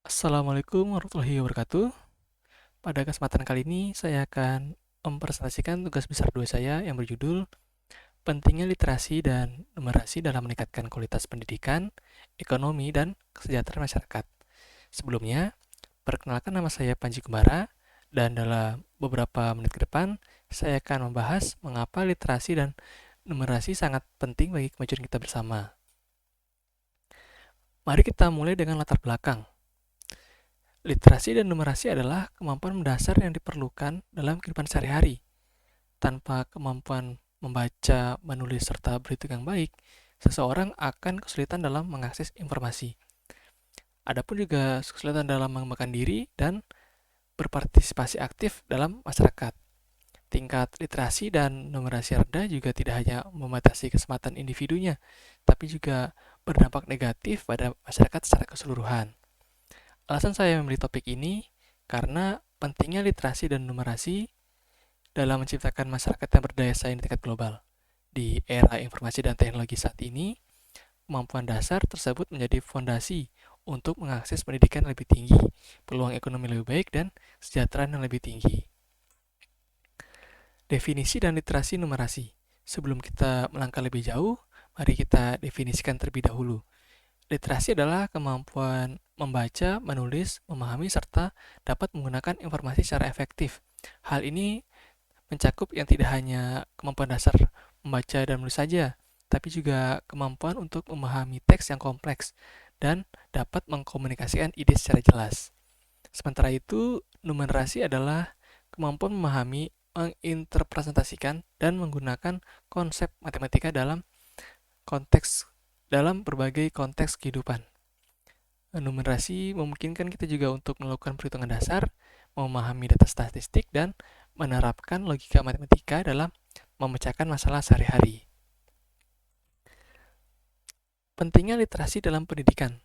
Assalamualaikum warahmatullahi wabarakatuh. Pada kesempatan kali ini, saya akan mempresentasikan tugas besar 2 saya yang berjudul Pentingnya Literasi dan Numerasi dalam Meningkatkan Kualitas Pendidikan, Ekonomi, dan Kesejahteraan Masyarakat. Sebelumnya, perkenalkan nama saya Panji Kumbara, dan dalam beberapa menit ke depan, saya akan membahas mengapa literasi dan numerasi sangat penting bagi kemajuan kita bersama. Mari kita mulai dengan latar belakang. Literasi dan numerasi adalah kemampuan mendasar yang diperlukan dalam kehidupan sehari-hari. Tanpa kemampuan membaca, menulis, serta berhitung yang baik, seseorang akan kesulitan dalam mengakses informasi. Adapun juga kesulitan dalam mengembangkan diri dan berpartisipasi aktif dalam masyarakat. Tingkat literasi dan numerasi rendah juga tidak hanya membatasi kesempatan individunya, tapi juga berdampak negatif pada masyarakat secara keseluruhan. Alasan saya memilih topik ini karena pentingnya literasi dan numerasi dalam menciptakan masyarakat yang berdaya saing di tingkat global. Di era informasi dan teknologi saat ini, kemampuan dasar tersebut menjadi fondasi untuk mengakses pendidikan yang lebih tinggi, peluang ekonomi lebih baik, dan kesejahteraan yang lebih tinggi. Definisi dan literasi numerasi. Sebelum kita melangkah lebih jauh, mari kita definisikan terlebih dahulu. Literasi adalah kemampuan membaca, menulis, memahami, serta dapat menggunakan informasi secara efektif. Hal ini mencakup yang tidak hanya kemampuan dasar membaca dan menulis saja, tapi juga kemampuan untuk memahami teks yang kompleks dan dapat mengkomunikasikan ide secara jelas. Sementara itu, numerasi adalah kemampuan memahami, menginterpresentasikan, dan menggunakan konsep matematika konteks dalam berbagai konteks kehidupan. Numerasi memungkinkan kita juga untuk melakukan perhitungan dasar, memahami data statistik, dan menerapkan logika matematika dalam memecahkan masalah sehari-hari. Pentingnya literasi dalam pendidikan.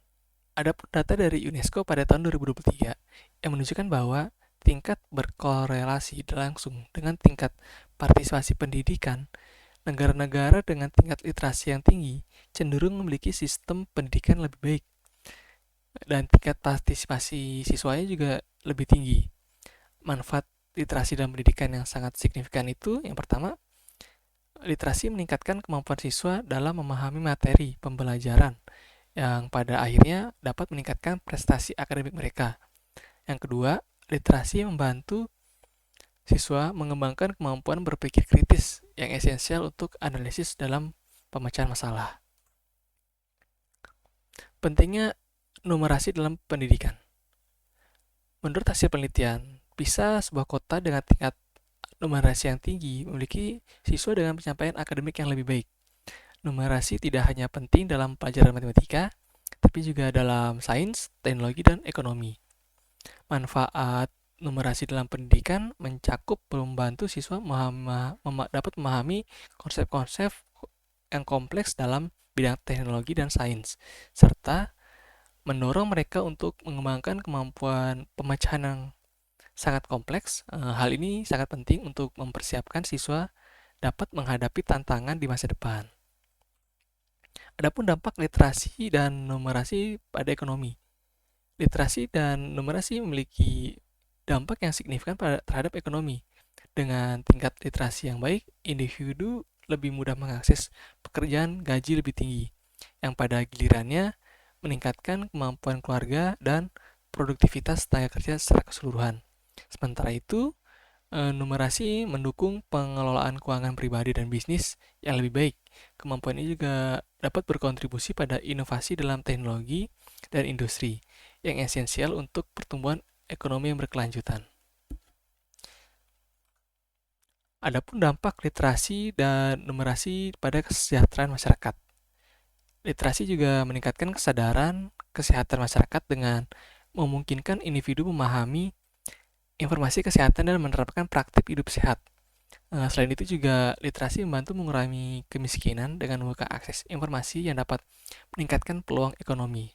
Ada data dari UNESCO pada tahun 2023 yang menunjukkan bahwa tingkat berkorelasi langsung dengan tingkat partisipasi pendidikan. Negara-negara dengan tingkat literasi yang tinggi cenderung memiliki sistem pendidikan lebih baik dan tingkat partisipasi siswanya juga lebih tinggi. Manfaat literasi dalam pendidikan yang sangat signifikan itu, yang pertama, literasi meningkatkan kemampuan siswa dalam memahami materi pembelajaran yang pada akhirnya dapat meningkatkan prestasi akademik mereka. Yang kedua, literasi membantu siswa mengembangkan kemampuan berpikir kritis yang esensial untuk analisis dalam pemecahan masalah. Pentingnya numerasi dalam pendidikan. Menurut hasil penelitian, bisa sebuah kota dengan tingkat numerasi yang tinggi memiliki siswa dengan pencapaian akademik yang lebih baik. Numerasi tidak hanya penting dalam pelajaran matematika, tapi juga dalam sains, teknologi, dan ekonomi. Manfaat numerasi dalam pendidikan mencakup membantu siswa dapat memahami konsep-konsep yang kompleks dalam bidang teknologi dan sains, serta mendorong mereka untuk mengembangkan kemampuan pemecahan yang sangat kompleks. Hal ini sangat penting untuk mempersiapkan siswa dapat menghadapi tantangan di masa depan. Adapun dampak literasi dan numerasi pada ekonomi. Literasi dan numerasi memiliki dampak yang signifikan terhadap ekonomi. Dengan tingkat literasi yang baik, individu lebih mudah mengakses pekerjaan gaji lebih tinggi, yang pada gilirannya meningkatkan kemampuan keluarga dan produktivitas tenaga kerja secara keseluruhan. Sementara itu, numerasi mendukung pengelolaan keuangan pribadi dan bisnis yang lebih baik. Kemampuan ini juga dapat berkontribusi pada inovasi dalam teknologi dan industri yang esensial untuk pertumbuhan ekonomi yang berkelanjutan. Adapun dampak literasi dan numerasi pada kesejahteraan masyarakat. Literasi juga meningkatkan kesadaran kesehatan masyarakat dengan memungkinkan individu memahami informasi kesehatan dan menerapkan praktik hidup sehat. Selain itu juga literasi membantu mengurangi kemiskinan dengan membuka akses informasi yang dapat meningkatkan peluang ekonomi.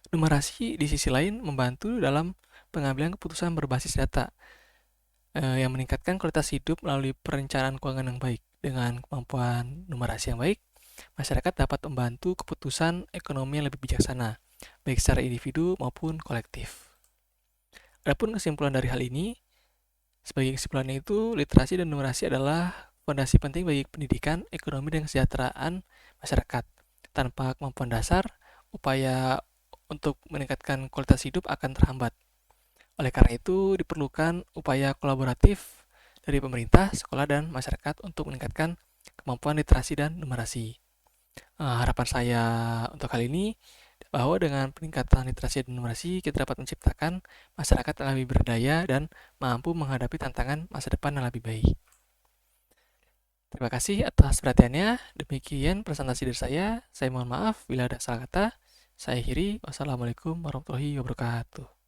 Numerasi di sisi lain membantu dalam pengambilan keputusan berbasis data yang meningkatkan kualitas hidup melalui perencanaan keuangan yang baik. Dengan kemampuan numerasi yang baik, masyarakat dapat membantu keputusan ekonomi yang lebih bijaksana. baik secara individu maupun kolektif. Adapun kesimpulan dari hal ini, sebagai kesimpulannya itu, literasi dan numerasi adalah fondasi penting bagi pendidikan, ekonomi, dan kesejahteraan masyarakat. Tanpa kemampuan dasar, upaya untuk meningkatkan kualitas hidup akan terhambat. Oleh karena itu, diperlukan upaya kolaboratif dari pemerintah, sekolah, dan masyarakat untuk meningkatkan kemampuan literasi dan numerasi. Harapan saya untuk kali ini bahwa dengan peningkatan literasi dan numerasi, kita dapat menciptakan masyarakat yang lebih berdaya dan mampu menghadapi tantangan masa depan yang lebih baik. Terima kasih atas perhatiannya. Demikian presentasi dari saya. Saya mohon maaf bila ada salah kata. Saya akhiri. Wassalamualaikum warahmatullahi wabarakatuh.